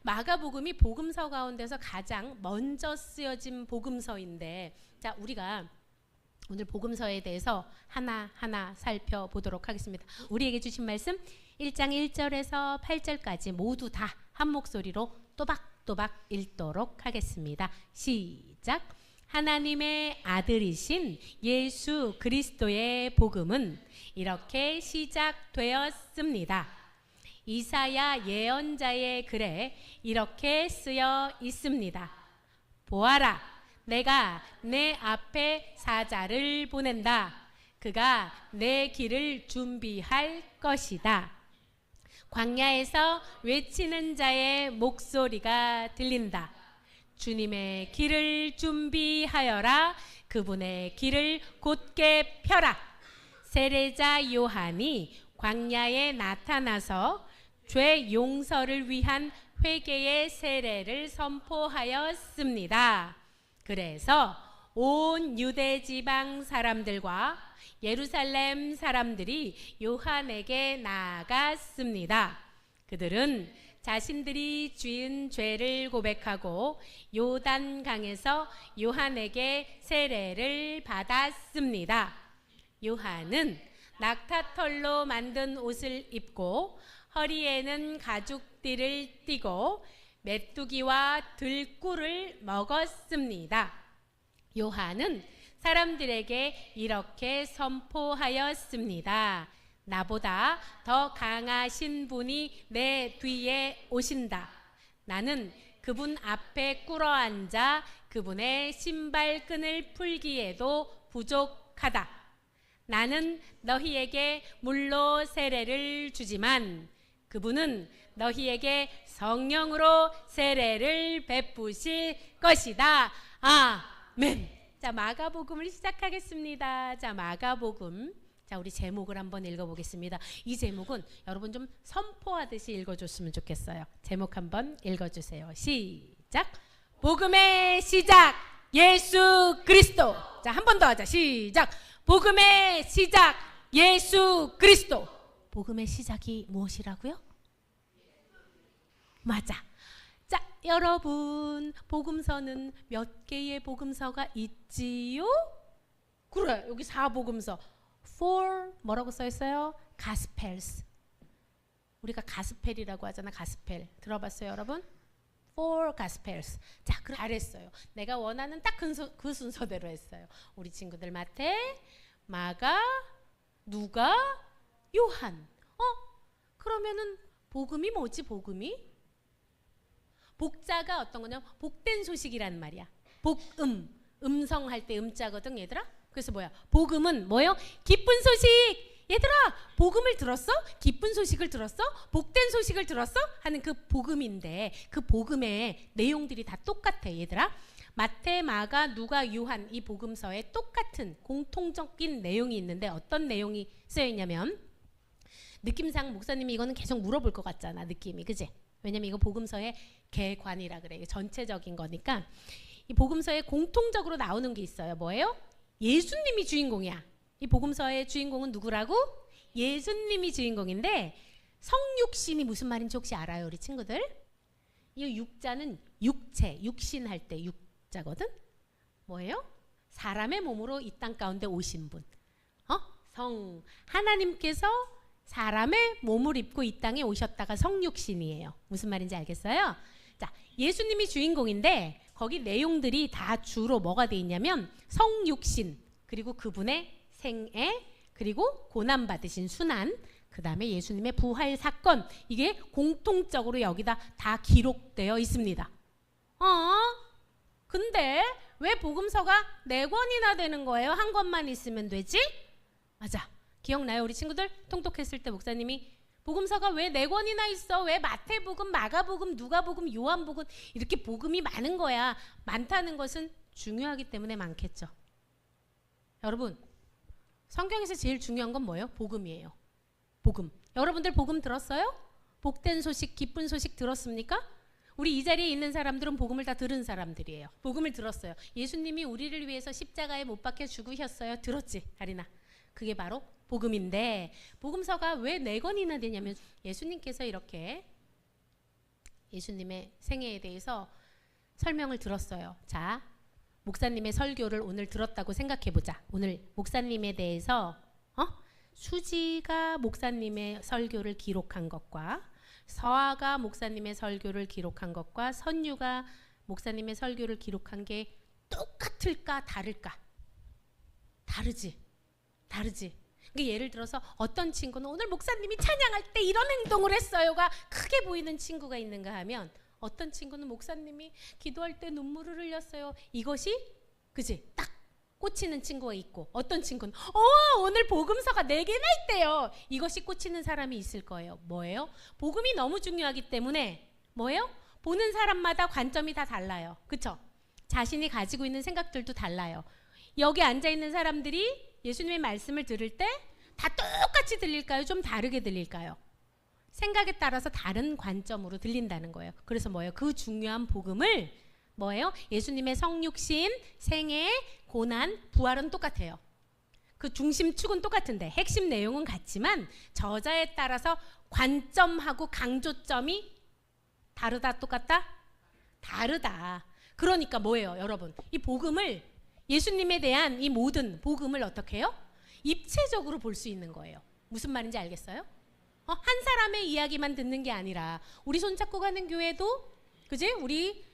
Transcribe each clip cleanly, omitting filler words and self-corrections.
마가복음이 복음서 가운데서 가장 먼저 쓰여진 복음서인데, 자, 우리가 오늘 복음서에 대해서 하나하나 살펴보도록 하겠습니다. 우리에게 주신 말씀 1장 1절에서 8절까지 모두 다 한 목소리로 또박또박 읽도록 하겠습니다. 시작. 하나님의 아들이신 예수 그리스도의 복음은 이렇게 시작되었습니다. 이사야 예언자의 글에 이렇게 쓰여 있습니다. 보아라, 내가 내 앞에 사자를 보낸다. 그가 내 길을 준비할 것이다. 광야에서 외치는 자의 목소리가 들린다. 주님의 길을 준비하여라. 그분의 길을 곧게 펴라. 세례자 요한이 광야에 나타나서 죄 용서를 위한 회개의 세례를 선포하였습니다. 그래서 온 유대 지방 사람들과 예루살렘 사람들이 요한에게 나아갔습니다. 그들은 자신들이 지은 죄를 고백하고 요단강에서 요한에게 세례를 받았습니다. 요한은 낙타털로 만든 옷을 입고 허리에는 가죽띠를 띠고 메뚜기와 들꿀을 먹었습니다. 요한은 사람들에게 이렇게 선포하였습니다. 나보다 더 강하신 분이 내 뒤에 오신다. 나는 그분 앞에 꿇어앉아 그분의 신발끈을 풀기에도 부족하다. 나는 너희에게 물로 세례를 주지만 그분은 너희에게 성령으로 세례를 베푸실 것이다. 아멘. 자, 마가복음을 시작하겠습니다. 자, 마가복음. 자, 우리 제목을 한번 읽어보겠습니다. 이 제목은 여러분 좀 선포하듯이 읽어줬으면 좋겠어요. 제목 한번 읽어주세요. 시작. 복음의 시작 예수 그리스도. 자, 한 번 더 하자. 시작. 복음의 시작 예수 그리스도. 복음의 시작이 무엇이라고요? 맞아. 자, 여러분, 복음서는 몇 개의 복음서가 있지요? 그래, 여기 4복음서. 4 뭐라고 써 있어요? 가스펠스. 우리가 가스펠이라고 하잖아. 가스펠. 들어봤어요, 여러분? 4 가스펠스. 자, 그럼 잘했어요. 내가 원하는 딱 그 순서대로 했어요. 우리 친구들 마태, 마가, 누가, 요한. 그러면은 복음이 뭐지? 복음이? 복자가 어떤 거냐면 복된 소식이란 말이야. 복음, 음성할 때 음자거든, 얘들아. 그래서 뭐야? 복음은 뭐예요? 기쁜 소식. 얘들아, 복음을 들었어? 기쁜 소식을 들었어? 복된 소식을 들었어? 하는 그 복음인데, 그 복음의 내용들이 다 똑같아, 얘들아. 마태, 마가, 누가, 요한 이 복음서에 똑같은 공통적인 내용이 있는데 어떤 내용이 쓰여 있냐면, 느낌상 목사님이 이거는 계속 물어볼 것 같잖아, 느낌이, 그지? 왜냐면 이거 복음서의 개관이라 그래. 이게 전체적인 거니까. 이 복음서에 공통적으로 나오는 게 있어요. 뭐예요? 예수님이 주인공이야. 이 복음서의 주인공은 누구라고? 예수님이 주인공인데, 성육신이 무슨 말인지 혹시 알아요, 우리 친구들? 이 육자는 육체, 육신 할 때 육자거든? 뭐예요? 사람의 몸으로 이 땅 가운데 오신 분. 하나님께서 사람의 몸을 입고 이 땅에 오셨다가 성육신이에요. 무슨 말인지 알겠어요? 자, 예수님이 주인공인데 거기 내용들이 다 주로 뭐가 돼 있냐면 성육신, 그리고 그분의 생애, 그리고 고난받으신 순환, 그 다음에 예수님의 부활 사건, 이게 공통적으로 여기다 다 기록되어 있습니다. 근데 왜 복음서가 4권이나 되는 거예요? 한 권만 있으면 되지? 맞아. 기억나요? 우리 친구들 통독했을 때 목사님이 복음서가 왜 4권이나 있어? 왜 마태복음, 마가복음, 누가복음, 요한복음 이렇게 복음이 많은 거야? 많다는 것은 중요하기 때문에 많겠죠. 여러분, 성경에서 제일 중요한 건 뭐예요? 복음이에요. 복음. 여러분들 복음 들었어요? 복된 소식, 기쁜 소식 들었습니까? 우리 이 자리에 있는 사람들은 복음을 다 들은 사람들이에요. 복음을 들었어요. 예수님이 우리를 위해서 십자가에 못 박혀 죽으셨어요. 들었지, 다리나? 그게 바로 복음인데, 복음서가 왜 4권이나 되냐면 예수님께서 이렇게 예수님의 생애에 대해서 설명을 들었어요. 자, 목사님의 설교를 오늘 들었다고 생각해보자. 오늘 목사님에 대해서 수지가 목사님의 설교를 기록한 것과 서아가 목사님의 설교를 기록한 것과 선유가 목사님의 설교를 기록한 게 똑같을까 다를까? 다르지. 그러니까 예를 들어서 어떤 친구는 오늘 목사님이 찬양할 때 이런 행동을 했어요가 크게 보이는 친구가 있는가 하면 어떤 친구는 목사님이 기도할 때 눈물을 흘렸어요. 이것이 그지? 딱 꽂히는 친구가 있고 어떤 친구는 오늘 복음서가 4개나 있대요. 이것이 꽂히는 사람이 있을 거예요. 뭐예요? 복음이 너무 중요하기 때문에 뭐예요? 보는 사람마다 관점이 다 달라요. 그쵸? 자신이 가지고 있는 생각들도 달라요. 여기 앉아있는 사람들이 예수님의 말씀을 들을 때 다 똑같이 들릴까요? 좀 다르게 들릴까요? 생각에 따라서 다른 관점으로 들린다는 거예요. 그래서 뭐예요? 그 중요한 복음을 뭐예요? 예수님의 성육신, 생애, 고난, 부활은 똑같아요. 그 중심축은 똑같은데 핵심 내용은 같지만 저자에 따라서 관점하고 강조점이 다르다 똑같다? 다르다. 그러니까 뭐예요 여러분? 이 복음을 예수님에 대한 이 모든 복음을 어떻게 해요? 입체적으로 볼 수 있는 거예요. 무슨 말인지 알겠어요? 한 사람의 이야기만 듣는 게 아니라 우리 손잡고 가는 교회도 그지? 우리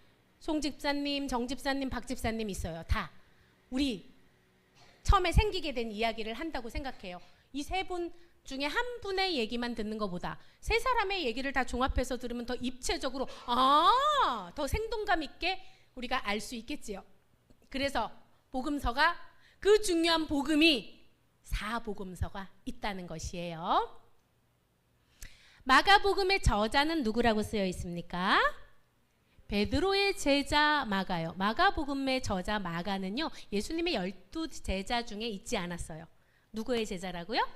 송 집사님, 정 집사님, 박 집사님 있어요. 다 우리 처음에 생기게 된 이야기를 한다고 생각해요. 이 3분 중에 한 분의 얘기만 듣는 것보다 3사람의 얘기를 다 종합해서 들으면 더 입체적으로 더 생동감 있게 우리가 알 수 있겠지요. 그래서 복음서가 그 중요한 복음이 4복음서가 있다는 것이에요. 마가복음의 저자는 누구라고 쓰여 있습니까? 베드로의 제자 마가요. 마가복음의 저자 마가는요. 예수님의 12제자 중에 있지 않았어요. 누구의 제자라고요?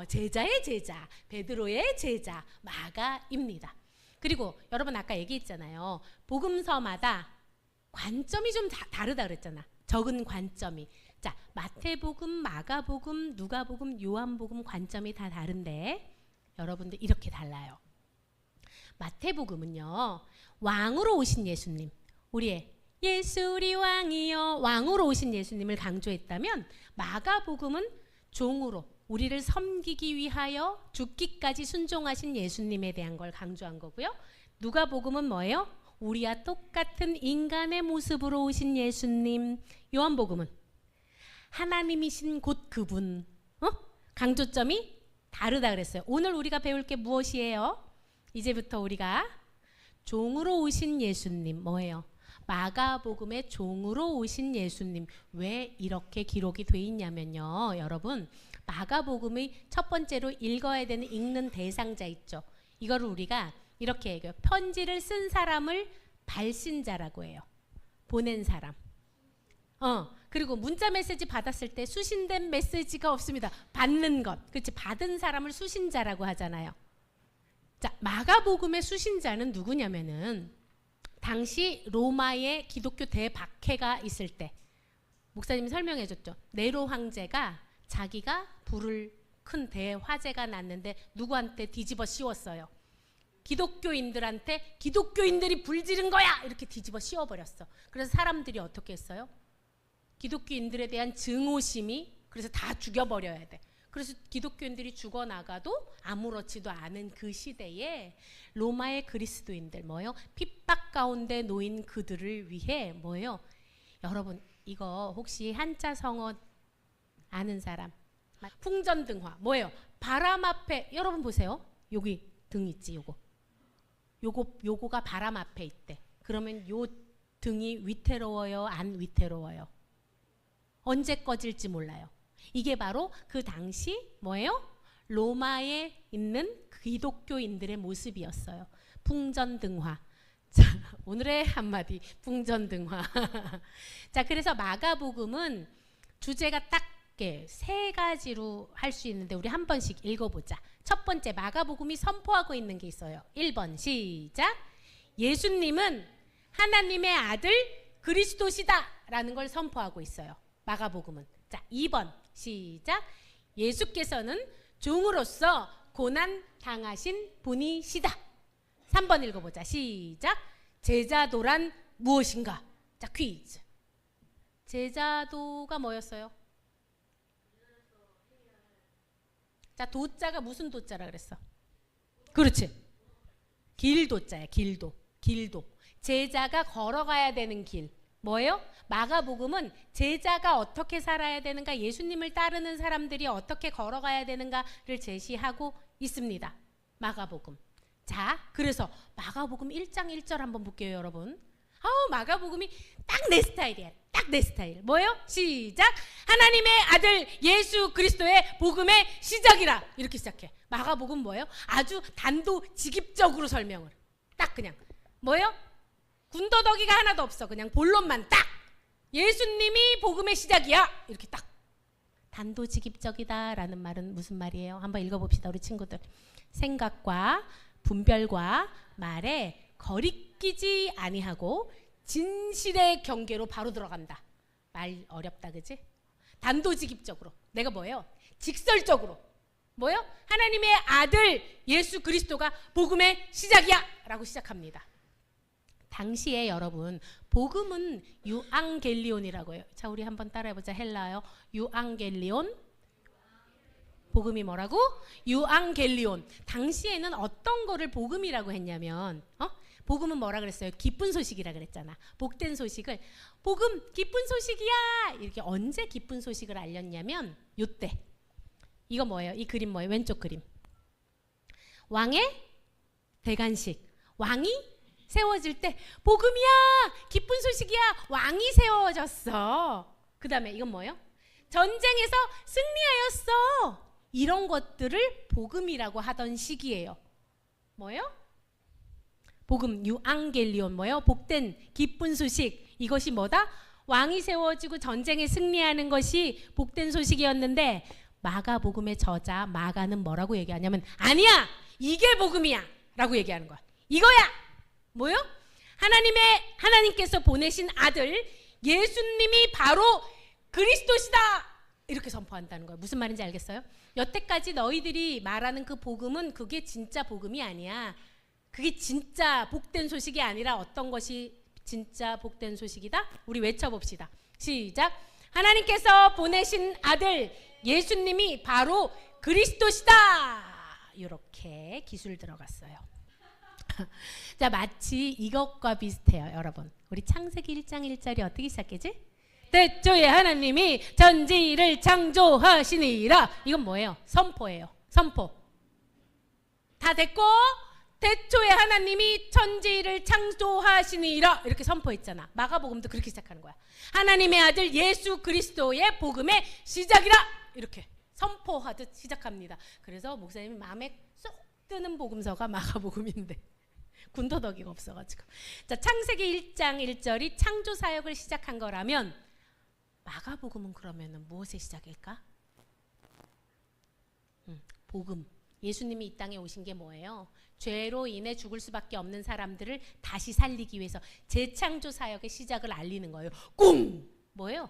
제자의 제자. 베드로의 제자 마가입니다. 그리고 여러분 아까 얘기했잖아요. 복음서마다 관점이 좀 다르다 그랬잖아. 적은 관점이. 자, 마태복음, 마가복음, 누가복음, 요한복음 관점이 다 다른데 여러분들 이렇게 달라요. 마태복음은요. 왕으로 오신 예수님, 우리의 예수 우리 왕이여 왕으로 오신 예수님을 강조했다면 마가복음은 종으로 우리를 섬기기 위하여 죽기까지 순종하신 예수님에 대한 걸 강조한 거고요. 누가복음은 뭐예요? 우리와 똑같은 인간의 모습으로 오신 예수님. 요한복음은 하나님이신 곧 그분. 강조점이 다르다 그랬어요. 오늘 우리가 배울 게 무엇이에요? 이제부터 우리가 종으로 오신 예수님 뭐예요? 마가복음의 종으로 오신 예수님. 왜 이렇게 기록이 돼 있냐면요. 여러분 마가복음의 첫 번째로 읽어야 되는 읽는 대상자 있죠. 이거를 우리가 이렇게 얘기해요. 편지를 쓴 사람을 발신자라고 해요. 보낸 사람. 그리고 문자 메시지 받았을 때 수신된 메시지가 없습니다. 받는 것. 그렇지. 받은 사람을 수신자라고 하잖아요. 자, 마가복음의 수신자는 누구냐면은 당시 로마의 기독교 대박해가 있을 때 목사님이 설명해 줬죠. 네로 황제가 자기가 불을 큰 대화재가 났는데 누구한테 뒤집어 씌웠어요. 기독교인들한테 기독교인들이 불 지른 거야! 이렇게 뒤집어 씌워버렸어. 그래서 사람들이 어떻게 했어요? 기독교인들에 대한 증오심이 그래서 다 죽여버려야 돼. 그래서 기독교인들이 죽어나가도 아무렇지도 않은 그 시대에 로마의 그리스도인들 뭐예요? 핍박 가운데 놓인 그들을 위해 뭐예요? 여러분 이거 혹시 한자 성어 아는 사람? 풍전등화 뭐예요? 바람 앞에 여러분 보세요. 여기 등 있지 요거가 바람 앞에 있대. 그러면 요 등이 위태로워요? 안 위태로워요? 언제 꺼질지 몰라요. 이게 바로 그 당시 뭐예요? 로마에 있는 기독교인들의 모습이었어요. 풍전등화. 자, 오늘의 한마디 풍전등화. 자, 그래서 마가복음은 주제가 딱 3가지로 할 수 있는데 우리 한 번씩 읽어보자. 첫 번째 마가복음이 선포하고 있는 게 있어요. 1번 시작. 예수님은 하나님의 아들 그리스도시다 라는 걸 선포하고 있어요. 마가복음은. 자, 2번 시작. 예수께서는 종으로서 고난 당하신 분이시다. 3번 읽어보자. 시작. 제자도란 무엇인가? 자, 퀴즈. 제자도가 뭐였어요? 자, 도자가 무슨 도자라 그랬어? 그렇지. 길도자야. 길도. 제자가 걸어가야 되는 길. 뭐예요? 마가복음은 제자가 어떻게 살아야 되는가, 예수님을 따르는 사람들이 어떻게 걸어가야 되는가를 제시하고 있습니다. 마가복음. 자, 그래서 마가복음 1장 1절 한번 볼게요, 여러분. 마가복음이 딱 내 스타일이야. 딱 내 스타일. 뭐예요? 시작. 하나님의 아들 예수 그리스도의 복음의 시작이라. 이렇게 시작해. 마가복음 뭐예요? 아주 단도직입적으로 설명을. 딱 그냥. 뭐예요? 군더더기가 하나도 없어. 그냥 본론만 딱. 예수님이 복음의 시작이야. 이렇게 딱. 단도직입적이다라는 말은 무슨 말이에요? 한번 읽어봅시다, 우리 친구들. 생각과 분별과 말에 거리끼지 아니하고 진실의 경계로 바로 들어간다. 말 어렵다, 그지? 단도직입적으로. 내가 뭐예요? 직설적으로. 뭐예요? 하나님의 아들 예수 그리스도가 복음의 시작이야 라고 시작합니다. 당시에 여러분, 복음은 유앙겔리온이라고 해요. 자, 우리 한번 따라해보자. 헬라요. 유앙겔리온. 복음이 뭐라고? 유앙겔리온. 당시에는 어떤 거를 복음이라고 했냐면, 복음은 뭐라 그랬어요? 기쁜 소식이라 그랬잖아. 복된 소식을 복음, 기쁜 소식이야. 이렇게 언제 기쁜 소식을 알렸냐면 요때. 이거 뭐예요? 이 그림 뭐예요? 왼쪽 그림. 왕의 대관식. 왕이 세워질 때 복음이야, 기쁜 소식이야, 왕이 세워졌어. 그 다음에 이건 뭐예요? 전쟁에서 승리하였어. 이런 것들을 복음이라고 하던 시기예요. 뭐예요? 복음, 유앙겔리온. 뭐예요? 복된 기쁜 소식. 이것이 뭐다? 왕이 세워지고 전쟁에 승리하는 것이 복된 소식이었는데, 마가복음의 저자 마가는 뭐라고 얘기하냐면, 아니야, 이게 복음이야 라고 얘기하는 거야. 이거야. 뭐요? 하나님께서 보내신 아들 예수님이 바로 그리스도시다 이렇게 선포한다는 거예요. 무슨 말인지 알겠어요? 여태까지 너희들이 말하는 그 복음은 그게 진짜 복음이 아니야. 그게 진짜 복된 소식이 아니라 어떤 것이 진짜 복된 소식이다? 우리 외쳐봅시다. 시작. 하나님께서 보내신 아들 예수님이 바로 그리스도시다. 이렇게 기술 들어갔어요. 자, 마치 이것과 비슷해요, 여러분. 우리 창세기 1장 1절이 어떻게 시작하지? 태초에 하나님이 천지를 창조하시니라. 이건 뭐예요? 선포예요. 선포. 다 됐고, 태초에 하나님이 천지를 창조하시니라 이렇게 선포했잖아. 마가복음도 그렇게 시작하는 거야. 하나님의 아들 예수 그리스도의 복음의 시작이라 이렇게 선포하듯 시작합니다. 그래서 목사님이 마음에 쏙 드는 복음서가 마가복음인데 군더더기가 없어가지고. 자, 창세기 1장 1절이 창조 사역을 시작한 거라면 마가복음은 그러면은 무엇의 시작일까? 복음. 예수님이 이 땅에 오신 게 뭐예요? 죄로 인해 죽을 수밖에 없는 사람들을 다시 살리기 위해서 재창조 사역의 시작을 알리는 거예요. 꿍! 뭐예요?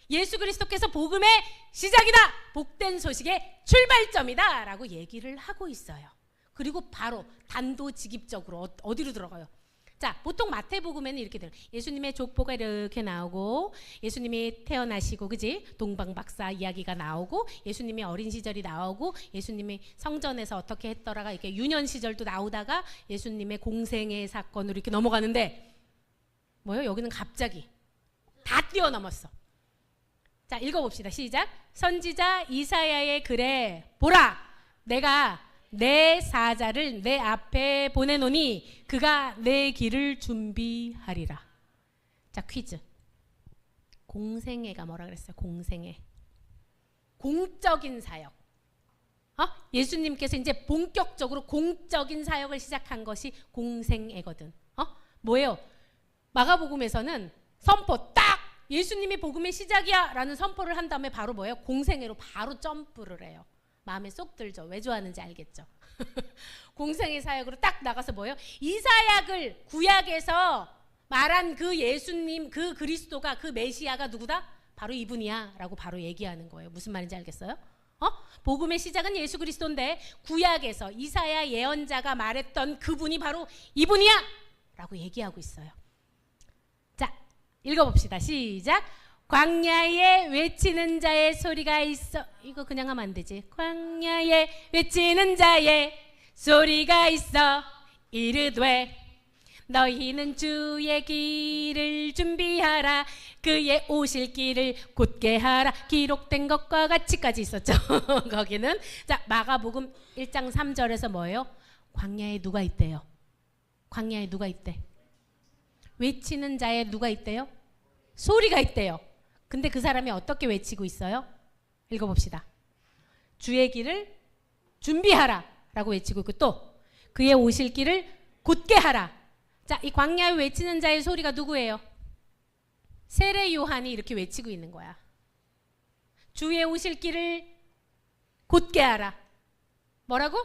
예수 그리스도께서 복음의 시작이다! 복된 소식의 출발점이다! 라고 얘기를 하고 있어요. 그리고 바로 단도직입적으로 어디로 들어가요? 자, 보통 마태복음에는 이렇게 돼요. 예수님의 족보가 이렇게 나오고 예수님이 태어나시고, 그지? 동방박사 이야기가 나오고 예수님이 어린 시절이 나오고 예수님이 성전에서 어떻게 했더라가 이렇게 유년 시절도 나오다가 예수님의 공생의 사건으로 이렇게 넘어가는데 뭐예요? 여기는 갑자기 다 뛰어넘었어. 자, 읽어봅시다. 시작. 선지자 이사야의 글에 보라, 내가 내 사자를 내 앞에 보내노니 그가 내 길을 준비하리라. 자, 퀴즈. 공생애가 뭐라 그랬어요? 공생애. 공적인 사역. 예수님께서 이제 본격적으로 공적인 사역을 시작한 것이 공생애거든. 뭐예요? 마가복음에서는 선포 딱! 예수님이 복음의 시작이야 라는 선포를 한 다음에 바로 뭐예요? 공생애로 바로 점프를 해요. 마음에 쏙 들죠. 왜 좋아하는지 알겠죠. 공생의 사역으로 딱 나가서 뭐예요? 이사야를 구약에서 말한 그 예수님, 그 그리스도가, 그 메시아가 누구다? 바로 이분이야 라고 바로 얘기하는 거예요. 무슨 말인지 알겠어요? 복음의 시작은 예수 그리스도인데 구약에서 이사야 예언자가 말했던 그분이 바로 이분이야 라고 얘기하고 있어요. 자, 읽어봅시다. 시작. 광야에 외치는 자의 소리가 있어. 이거 그냥 하면 안 되지. 광야에 외치는 자의 소리가 있어 이르되 너희는 주의 길을 준비하라. 그의 오실 길을 곧게 하라. 기록된 것과 같이까지 있었죠. 거기는. 자, 마가복음 1장 3절에서 뭐예요? 광야에 누가 있대요? 광야에 누가 있대? 외치는 자에 누가 있대요? 소리가 있대요. 근데 그 사람이 어떻게 외치고 있어요? 읽어봅시다. 주의 길을 준비하라 라고 외치고 있고, 또 그의 오실 길을 곧게 하라. 자, 이 광야에 외치는 자의 소리가 누구예요? 세례 요한이 이렇게 외치고 있는 거야. 주의 오실 길을 곧게 하라. 뭐라고?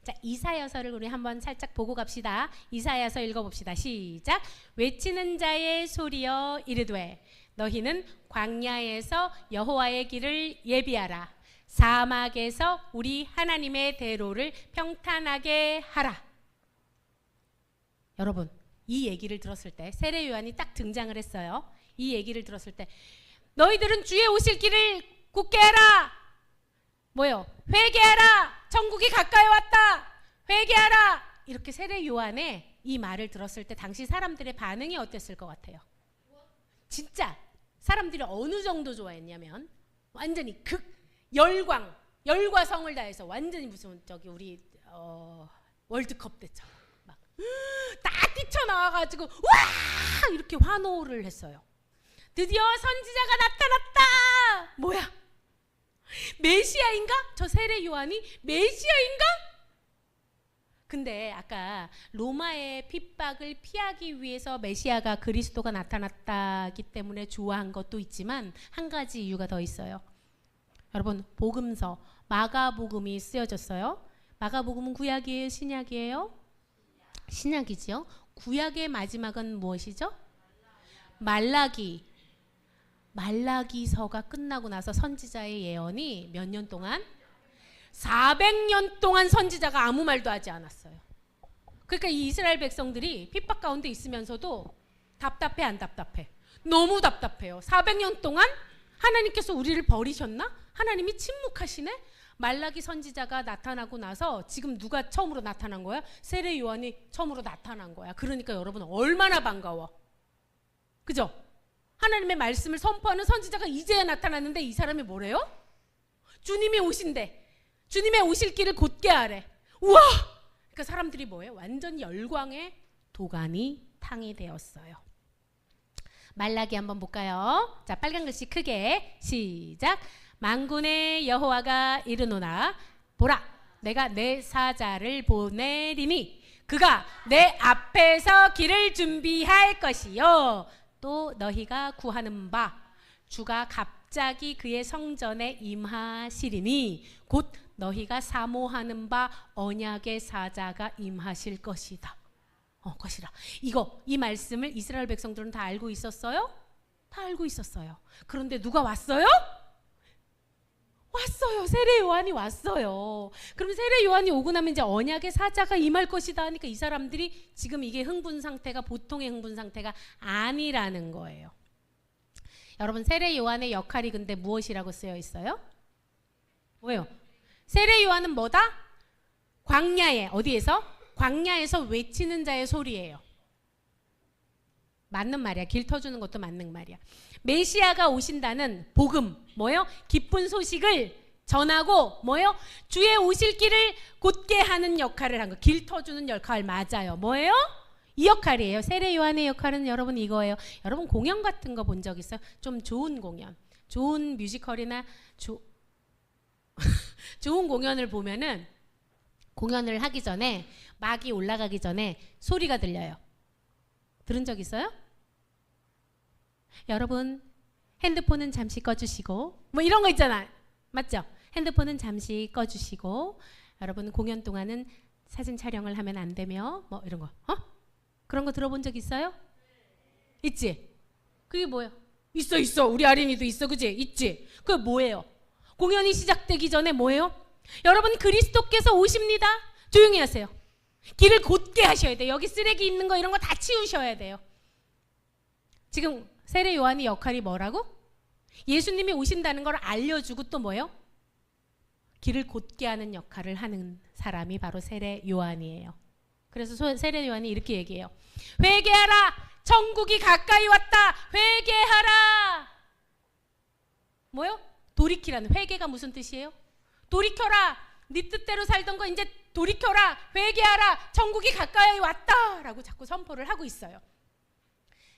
자, 이사야서를 우리 한번 살짝 보고 갑시다. 이사야서 읽어봅시다. 시작. 외치는 자의 소리여 이르되 너희는 광야에서 여호와의 길을 예비하라. 사막에서 우리 하나님의 대로를 평탄하게 하라. 여러분, 이 얘기를 들었을 때 세례 요한이 딱 등장을 했어요. 이 얘기를 들었을 때 너희들은 주의 오실 길을 굳게 하라. 뭐요? 회개하라. 천국이 가까이 왔다. 회개하라. 이렇게 세례 요한의 이 말을 들었을 때 당시 사람들의 반응이 어땠을 것 같아요? 진짜 사람들이 어느 정도 좋아했냐면 완전히 열과성을 다해서 완전히 무슨 저기 우리 월드컵 때처럼 막 다 뛰쳐나와가지고 와 이렇게 환호를 했어요. 드디어 선지자가 나타났다. 뭐야? 메시아인가? 저 세례 요한이 메시아인가? 근데 아까 로마의 핍박을 피하기 위해서 메시아가 그리스도가 나타났다기 때문에 좋아한 것도 있지만 한 가지 이유가 더 있어요. 여러분, 복음서 마가복음이 쓰여졌어요. 마가복음은 구약이에요, 신약이에요? 신약이지요. 구약의 마지막은 무엇이죠? 말라기서가 끝나고 나서 선지자의 예언이 몇 년 동안? 400년 동안 선지자가 아무 말도 하지 않았어요. 그러니까 이 이스라엘 백성들이 핍박 가운데 있으면서도 답답해, 안 답답해? 너무 답답해요. 400년 동안 하나님께서 우리를 버리셨나? 하나님이 침묵하시네? 말라기 선지자가 나타나고 나서 지금 누가 처음으로 나타난 거야? 세례 요한이 처음으로 나타난 거야. 그러니까 여러분 얼마나 반가워. 그죠? 하나님의 말씀을 선포하는 선지자가 이제야 나타났는데 이 사람이 뭐래요? 주님이 오신대. 주님의 오실 길을 곧게 하래. 우와! 그러니까 사람들이 뭐예요? 완전 열광의 도가니 탕이 되었어요. 말라기 한번 볼까요? 자, 빨간 글씨 크게 시작. 만군의 여호와가 이르노나 보라, 내가 내 사자를 보내리니 그가 내 앞에서 길을 준비할 것이요 또 너희가 구하는 바 주가 갑자기 그의 성전에 임하시리니 곧 너희가 사모하는 바 언약의 사자가 임하실 것이다. 것이라. 이 말씀을 이스라엘 백성들은 다 알고 있었어요? 다 알고 있었어요. 그런데 누가 왔어요? 왔어요. 세례 요한이 왔어요. 그럼 세례 요한이 오고 나면 이제 언약의 사자가 임할 것이다 하니까 이 사람들이 지금 이게 흥분 상태가 보통의 흥분 상태가 아니라는 거예요. 여러분, 세례 요한의 역할이 근데 무엇이라고 쓰여 있어요? 뭐예요? 세례 요한은 뭐다? 광야에, 어디에서? 광야에서 외치는 자의 소리예요. 맞는 말이야. 길 터주는 것도 맞는 말이야. 메시아가 오신다는 복음, 뭐예요? 기쁜 소식을 전하고 뭐예요? 주의 오실 길을 곧게 하는 역할을 한 거. 길 터주는 역할 맞아요. 뭐예요? 이 역할이에요. 세례 요한의 역할은 여러분 이거예요. 여러분 공연 같은 거 본 적 있어요? 좀 좋은 공연, 좋은 뮤지컬이나 좋은 공연을 보면은 공연을 하기 전에 막이 올라가기 전에 소리가 들려요. 들은 적 있어요? 여러분 핸드폰은 잠시 꺼주시고 뭐 이런 거 있잖아. 맞죠? 핸드폰은 잠시 꺼주시고 여러분 공연 동안은 사진 촬영을 하면 안 되며 뭐 이런 거. 그런 거 들어본 적 있어요? 있지? 그게 뭐예요? 있어. 우리 아린이도 있어. 그지? 있지? 그게 뭐예요? 공연이 시작되기 전에 뭐예요? 여러분 그리스도께서 오십니다. 조용히 하세요. 길을 곧게 하셔야 돼요. 여기 쓰레기 있는 거 이런 거 다 치우셔야 돼요. 지금 세례 요한의 역할이 뭐라고? 예수님이 오신다는 걸 알려주고 또 뭐예요? 길을 곧게 하는 역할을 하는 사람이 바로 세례 요한이에요. 그래서 세례 요한이 이렇게 얘기해요. 회개하라! 천국이 가까이 왔다! 회개하라! 뭐요? 돌이키라는. 회개가 무슨 뜻이에요? 돌이켜라! 네 뜻대로 살던 거 이제 돌이켜라! 회개하라! 천국이 가까이 왔다! 라고 자꾸 선포를 하고 있어요.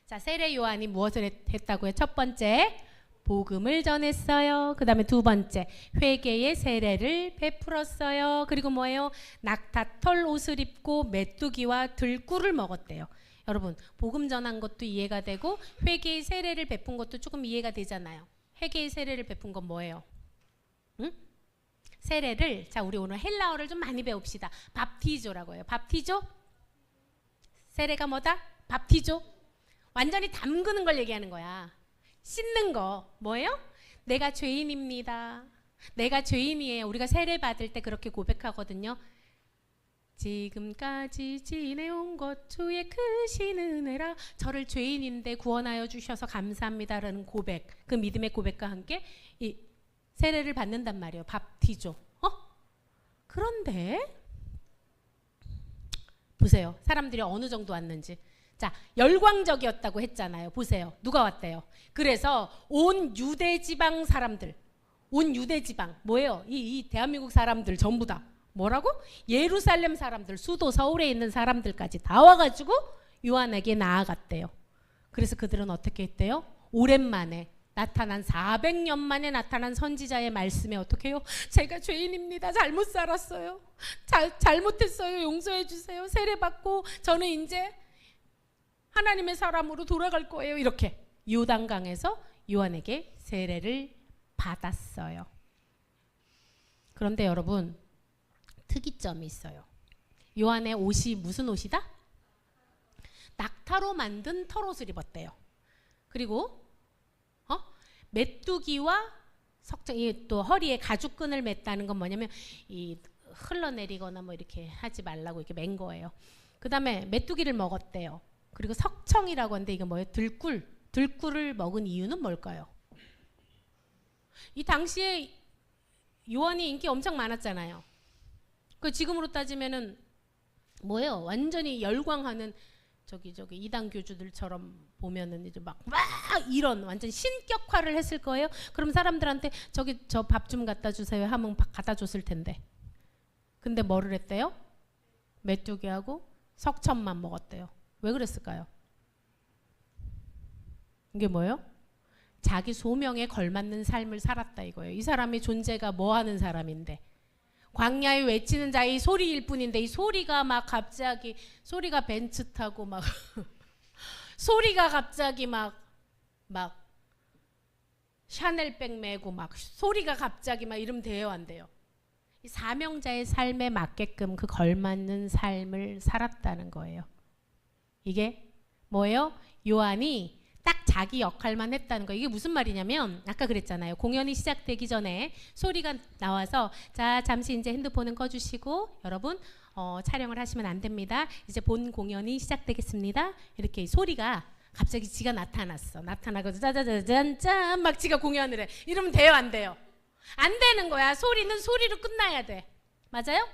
자, 세례 요한이 무엇을 했다고요? 첫 번째, 복음을 전했어요. 그 다음에 두 번째, 회개의 세례를 베풀었어요. 그리고 뭐예요? 낙타털 옷을 입고 메뚜기와 들꿀을 먹었대요. 여러분, 복음 전한 것도 이해가 되고 회개의 세례를 베푼 것도 조금 이해가 되잖아요. 회개의 세례를 베푼 건 뭐예요? 응? 세례를, 자, 우리 오늘 헬라어를 좀 많이 배웁시다. 밥티조라고 해요. 밥티조? 세례가 뭐다? 밥티조? 완전히 담그는 걸 얘기하는 거야. 씻는 거 뭐예요? 내가 죄인입니다. 내가 죄인이에요. 우리가 세례 받을 때 그렇게 고백하거든요. 지금까지 지내온 것 주의 크신 은혜라. 저를 죄인인데 구원하여 주셔서 감사합니다라는 고백, 그 믿음의 고백과 함께 이 세례를 받는단 말이에요. 밥티조. 그런데 보세요. 사람들이 어느 정도 왔는지. 자, 열광적이었다고 했잖아요. 보세요. 누가 왔대요? 그래서 온 유대지방 사람들, 온 유대지방 뭐예요? 이 대한민국 사람들 전부 다 뭐라고? 예루살렘 사람들, 수도 서울에 있는 사람들까지 다 와가지고 요한에게 나아갔대요. 그래서 그들은 어떻게 했대요? 오랜만에 나타난 400년 만에 나타난 선지자의 말씀에 어떻게 해요? 제가 죄인입니다. 잘못 살았어요. 잘못했어요. 용서해 주세요. 세례 받고 저는 이제 하나님의 사람으로 돌아갈 거예요. 이렇게 요단강에서 요한에게 세례를 받았어요. 그런데 여러분, 특이점이 있어요. 요한의 옷이 무슨 옷이다? 낙타로 만든 털옷을 입었대요. 그리고 메뚜기와 석정이 또 허리에 가죽끈을 맸다는 건 뭐냐면 이 흘러내리거나 뭐 이렇게 하지 말라고 이렇게 맨 거예요. 그 다음에 메뚜기를 먹었대요. 그리고 석청이라고 하는데 이게 뭐예요? 들꿀을 먹은 이유는 뭘까요? 이 당시에 요한이 인기 엄청 많았잖아요. 그 지금으로 따지면은 뭐예요? 완전히 열광하는 저기 이단 교주들처럼 보면은 이제 막 이런 완전 신격화를 했을 거예요. 그럼 사람들한테 저기 저 밥 좀 갖다 주세요 하면 갖다 줬을 텐데. 근데 뭐를 했대요? 메뚜기하고 석천만 먹었대요. 왜 그랬을까요? 이게 뭐예요? 자기 소명에 걸맞는 삶을 살았다 이거예요. 이 사람의 존재가 뭐 하는 사람인데 광야에 외치는 자의 소리일 뿐인데 이 소리가 막 갑자기 소리가 벤츠 타고 막 소리가 갑자기 막 샤넬백 메고 막 소리가 갑자기 막 이러면 돼요, 안 돼요? 이 사명자의 삶에 맞게끔 그 걸맞는 삶을 살았다는 거예요. 이게 뭐예요? 요한이 딱 자기 역할만 했다는 거. 이게 무슨 말이냐면 아까 그랬잖아요. 공연이 시작되기 전에 소리가 나와서 자, 잠시 이제 핸드폰은 꺼주시고 여러분 촬영을 하시면 안 됩니다. 이제 본 공연이 시작되겠습니다. 이렇게 소리가 갑자기 지가 나타나고 짜자자잔짠 막 지가 공연을 해. 이러면 돼요, 안 돼요? 안 되는 거야. 소리는 소리로 끝나야 돼. 맞아요?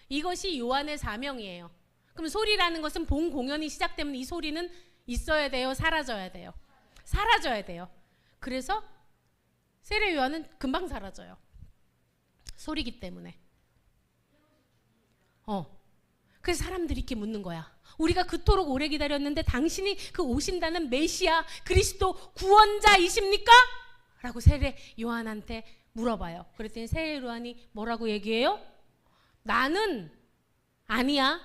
이것이 요한의 사명이에요. 그럼 소리라는 것은 본 공연이 시작되면 이 소리는 있어야 돼요? 사라져야 돼요? 사라져야 돼요. 그래서 세례 요한은 금방 사라져요. 소리기 때문에. 그래서 사람들이 이렇게 묻는 거야. 우리가 그토록 오래 기다렸는데 당신이 그 오신다는 메시아 그리스도 구원자이십니까? 라고 세례 요한한테 물어봐요. 그랬더니 세례 요한이 뭐라고 얘기해요? 나는 아니야.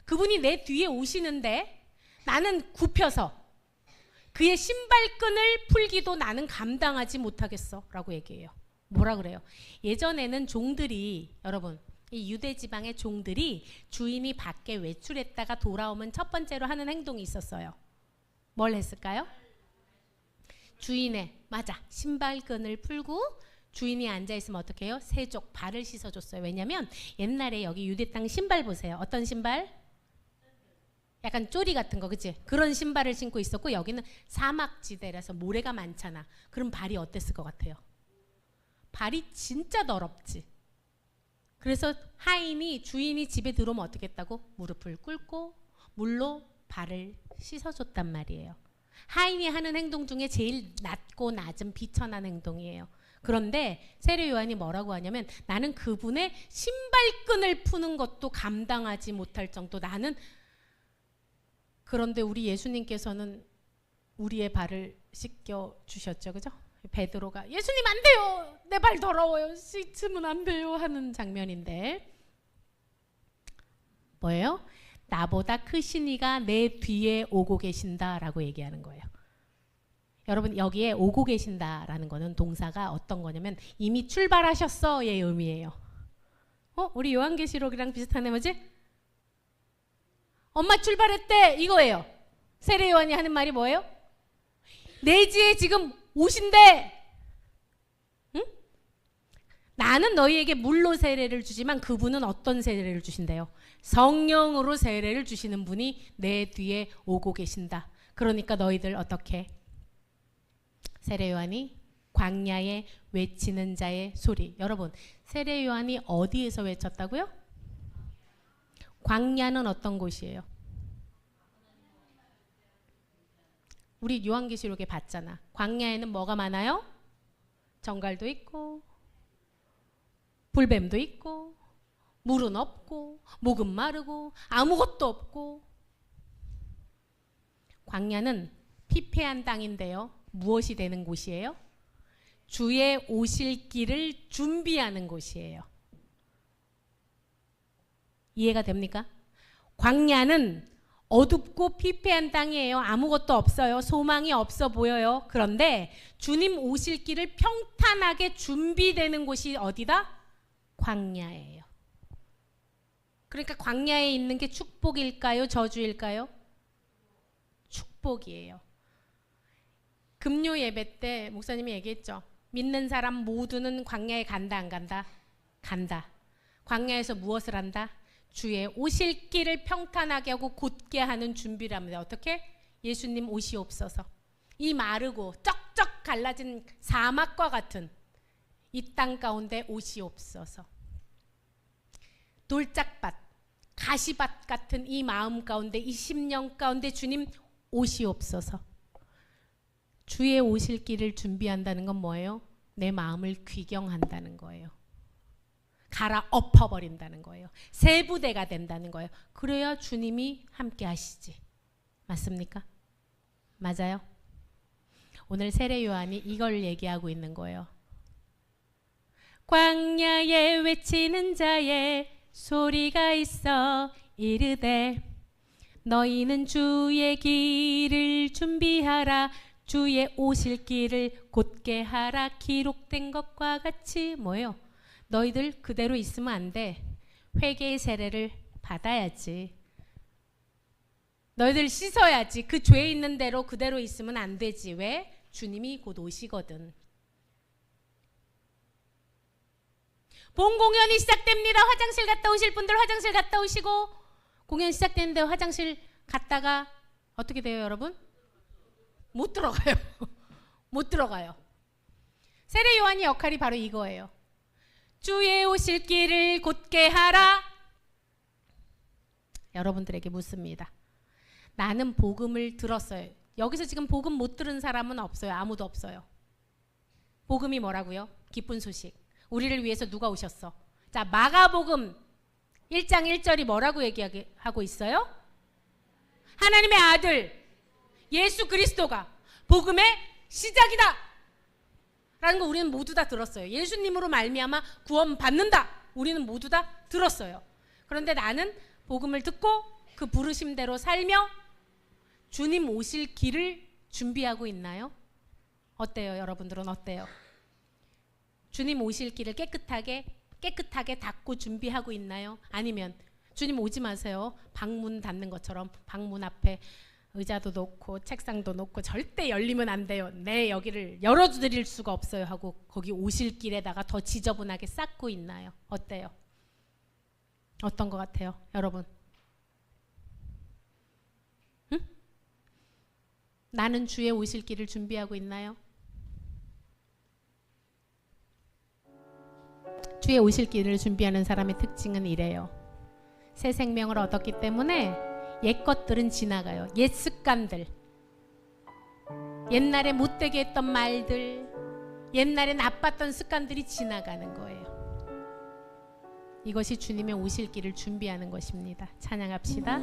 그분이 내 뒤에 오시는데 나는 굽혀서 그의 신발끈을 풀기도 나는 감당하지 못하겠어 라고 얘기해요. 뭐라 그래요? 예전에는 종들이 여러분 이 유대 지방의 종들이 주인이 밖에 외출했다가 돌아오면 첫 번째로 하는 행동이 있었어요. 뭘 했을까요? 주인의 신발끈을 풀고 주인이 앉아있으면 어떻게 해요? 세족 발을 씻어줬어요. 왜냐면 옛날에 여기 유대 땅 신발 보세요. 어떤 신발? 약간 쪼리 같은 거, 그치? 그런 신발을 신고 있었고, 여기는 사막지대라서 모래가 많잖아. 그럼 발이 어땠을 것 같아요? 발이 진짜 더럽지. 그래서 하인이, 주인이 집에 들어오면 어떻게 했다고? 무릎을 꿇고 물로 발을 씻어줬단 말이에요. 하인이 하는 행동 중에 제일 낮고 낮은 비천한 행동이에요. 그런데 세례 요한이 뭐라고 하냐면, 나는 그분의 신발끈을 푸는 것도 감당하지 못할 정도. 나는, 그런데 우리 예수님께서는 우리의 발을 씻겨 주셨죠, 그죠? 베드로가 예수님 안 돼요, 내 발 더러워요, 씻으면 안 돼요 하는 장면인데, 뭐예요? 나보다 크신 이가 내 뒤에 오고 계신다라고 얘기하는 거예요. 여러분, 여기에 오고 계신다라는 거는 동사가 어떤 거냐면 이미 출발하셨어의 의미예요. 우리 요한계시록이랑 비슷하네, 뭐지? 엄마 출발했대, 이거예요. 세례 요한이 하는 말이 뭐예요? 내지에 지금 오신대. 응? 나는 너희에게 물로 세례를 주지만 그분은 어떤 세례를 주신대요? 성령으로 세례를 주시는 분이 내 뒤에 오고 계신다. 그러니까 너희들 어떻게? 세례 요한이 광야에 외치는 자의 소리. 여러분, 세례 요한이 어디에서 외쳤다고요? 광야는 어떤 곳이에요? 우리 요한계시록에 봤잖아. 광야에는 뭐가 많아요? 정갈도 있고 불뱀도 있고 물은 없고 목은 마르고 아무것도 없고. 광야는 피폐한 땅인데요, 무엇이 되는 곳이에요? 주의 오실 길을 준비하는 곳이에요. 이해가 됩니까? 광야는 어둡고 피폐한 땅이에요. 아무것도 없어요. 소망이 없어 보여요. 그런데 주님 오실 길을 평탄하게 준비되는 곳이 어디다? 광야예요. 그러니까 광야에 있는 게 축복일까요? 저주일까요? 축복이에요. 금요 예배 때 목사님이 얘기했죠. 믿는 사람 모두는 광야에 간다, 안 간다? 간다. 광야에서 무엇을 한다? 주의 오실 길을 평탄하게 하고 곧게 하는 준비를 합니다. 어떻게? 예수님 오시옵소서. 이 마르고 쩍쩍 갈라진 사막과 같은 이 땅 가운데 오시옵소서. 돌짝밭, 가시밭 같은 이 마음 가운데, 이 심령 가운데 주님 오시옵소서. 주의 오실 길을 준비한다는 건 뭐예요? 내 마음을 귀경한다는 거예요. 갈아엎어버린다는 거예요. 새 부대가 된다는 거예요. 그래야 주님이 함께 하시지. 맞습니까? 맞아요? 오늘 세례 요한이 이걸 얘기하고 있는 거예요. 광야에 외치는 자의 소리가 있어 이르되 너희는 주의 길을 준비하라, 주의 오실 길을 곧게 하라. 기록된 것과 같이 뭐예요? 너희들 그대로 있으면 안 돼. 회개의 세례를 받아야지. 너희들 씻어야지. 그 죄 있는 대로 그대로 있으면 안 되지. 왜? 주님이 곧 오시거든. 본 공연이 시작됩니다. 화장실 갔다 오실 분들 화장실 갔다 오시고, 공연 시작되는데 화장실 갔다가 어떻게 돼요, 여러분? 못 들어가요. 못 들어가요. 세례 요한의 역할이 바로 이거예요. 주의 오실 길을 곧게 하라. 여러분들에게 묻습니다. 나는 복음을 들었어요. 여기서 지금 복음 못 들은 사람은 없어요. 아무도 없어요. 복음이 뭐라고요? 기쁜 소식. 우리를 위해서 누가 오셨어? 자, 마가복음 1장 1절이 뭐라고 얘기하고 있어요? 하나님의 아들 예수 그리스도가 복음의 시작이다 라는 거 우리는 모두 다 들었어요. 예수님으로 말미암아 구원 받는다, 우리는 모두 다 들었어요. 그런데 나는 복음을 듣고 그 부르심대로 살며 주님 오실 길을 준비하고 있나요? 어때요? 여러분들은 어때요? 주님 오실 길을 깨끗하게 닫고 준비하고 있나요? 아니면 주님 오지 마세요, 방문 닫는 것처럼 방문 앞에 의자도 놓고 책상도 놓고 절대 열리면 안 돼요. 네, 여기를 열어드릴 수가 없어요 하고 거기 오실 길에다가 더 지저분하게 쌓고 있나요? 어때요? 어떤 것 같아요, 여러분? 응? 나는 주의 오실 길을 준비하고 있나요? 주의 오실 길을 준비하는 사람의 특징은 이래요. 새 생명을 얻었기 때문에 옛 것들은 지나가요. 옛 습관들, 옛날에 못되게 했던 말들, 옛날에 나빴던 습관들이 지나가는 거예요. 이것이 주님의 오실 길을 준비하는 것입니다. 찬양합시다.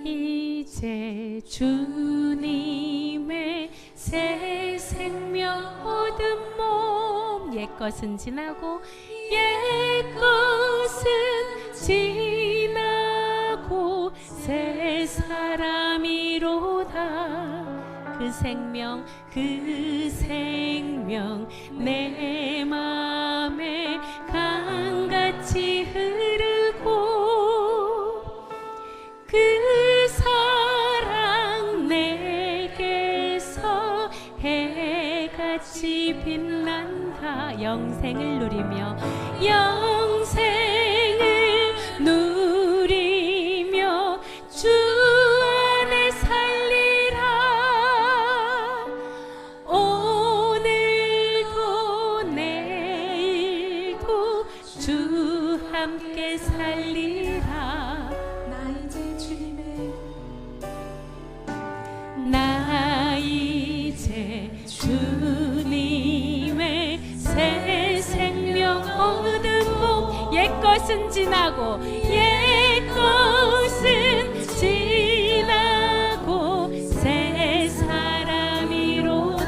이제 주님의 새 생명 얻은 몸, 옛 것은 지나고 옛 것은 지나고 새 사람이로다. 그 생명 내 맘에 강같이 흐르고 그 사랑 내게서 해같이 빛난다. 영생을 누리며 주 안에 살리라. 오늘도 내일도 주 함께 살리라. 나 이제 주님의 새 생명 얻은 몸, 옛 것은 지나고 옛 것은 지나고 새 사람이로다.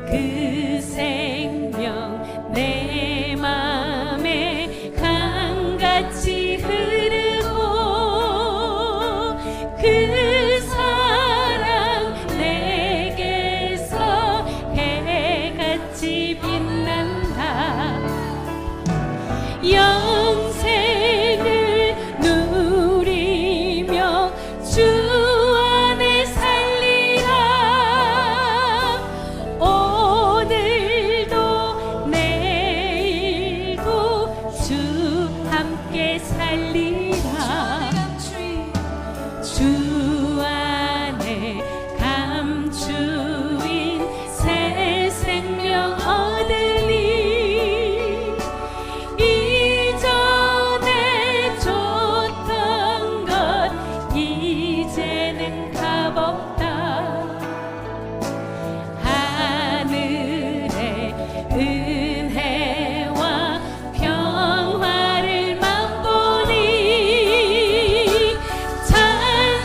그 생명 내 맘에 강같이 흐르고 그 사랑 내게서 해같이 빛난다. 영생을 누리며 주 안에 살리라. 오늘도 내일도 주 함께 살리라. 주 안에 감추인 새 생명 얻으니 이전에 줬던 것 이제는 값없다. 하늘의 은혜와 평화를 맛보니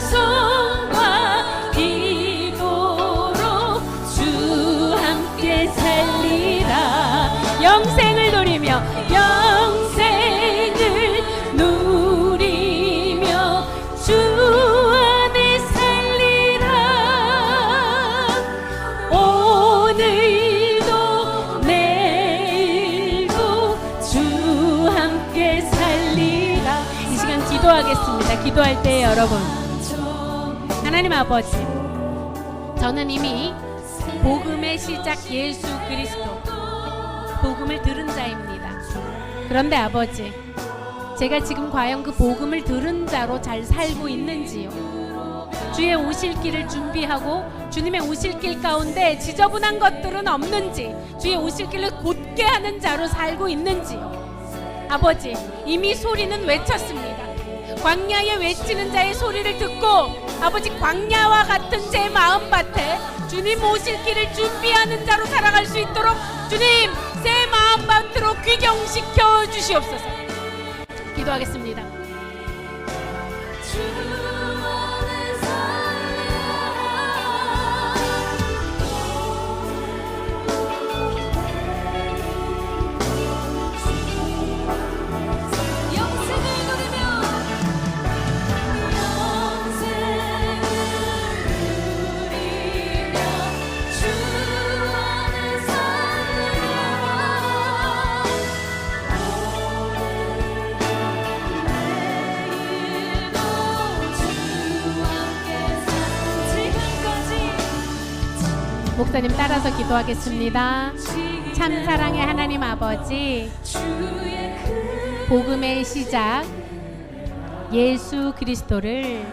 찬송과 기도로 주 함께 살리라. 영생을 누리며 주 안에 살리라. 오늘도 내일도 주 함께 살리라. 이 시간 기도하겠습니다. 기도할 때 여러분, 하나님 아버지, 저는 이미 복음의 시작 예수 그리스도, 복음을 들은 자입니다. 그런데 아버지, 제가 지금 과연 그 복음을 들은 자로 잘 살고 있는지요? 주의 오실 길을 준비하고 주님의 오실 길 가운데 지저분한 것들은 없는지, 주의 오실 길을 곧게 하는 자로 살고 있는지요? 아버지, 이미 소리는 외쳤습니다. 광야에 외치는 자의 소리를 듣고 아버지, 광야와 같은 제 마음밭에 주님 오실 길을 준비하는 자로 살아갈 수 있도록 주님 새 마음밭으로 귀경시켜 주시옵소서. 기도하겠습니다. 목사님 따라서 기도하겠습니다. 참 사랑의 하나님 아버지, 복음의 시작 예수 그리스도를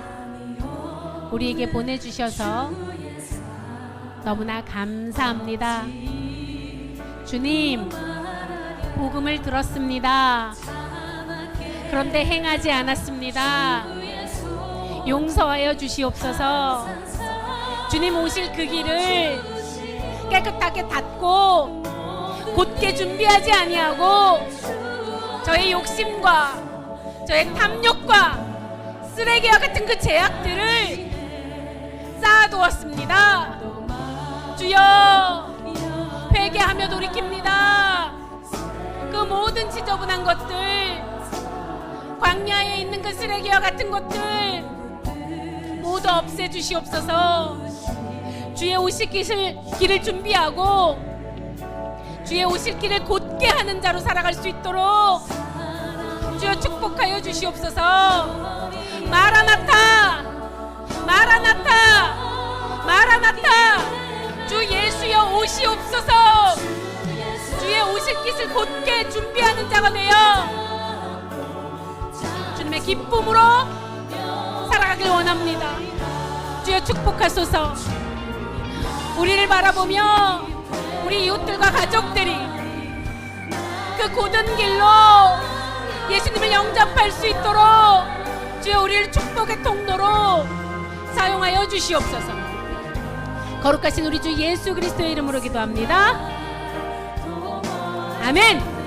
우리에게 보내주셔서 너무나 감사합니다. 주님, 복음을 들었습니다. 그런데 행하지 않았습니다. 용서하여 주시옵소서. 주님 오실 그 길을 깨끗하게 닫고 곧게 준비하지 아니하고 저의 욕심과 저의 탐욕과 쓰레기와 같은 그 제약들을 쌓아두었습니다. 주여, 회개하며 돌이킵니다. 그 모든 지저분한 것들, 광야에 있는 그 쓰레기와 같은 것들 모두 없애주시옵소서. 주의 오실 길을 준비하고 주의 오실 길을 곧게 하는 자로 살아갈 수 있도록 주여 축복하여 주시옵소서. 마라나타, 마라나타, 마라나타. 주 예수여 오시옵소서. 주의 오실 길을 곧게 준비하는 자가 되어 주님의 기쁨으로 살아가길 원합니다. 주여 축복하소서. 우리를 바라보며 우리 이웃들과 가족들이 그 고든 길로 예수님을 영접할 수 있도록 주여 우리를 축복의 통로로 사용하여 주시옵소서. 거룩하신 우리 주 예수 그리스도의 이름으로 기도합니다. 아멘.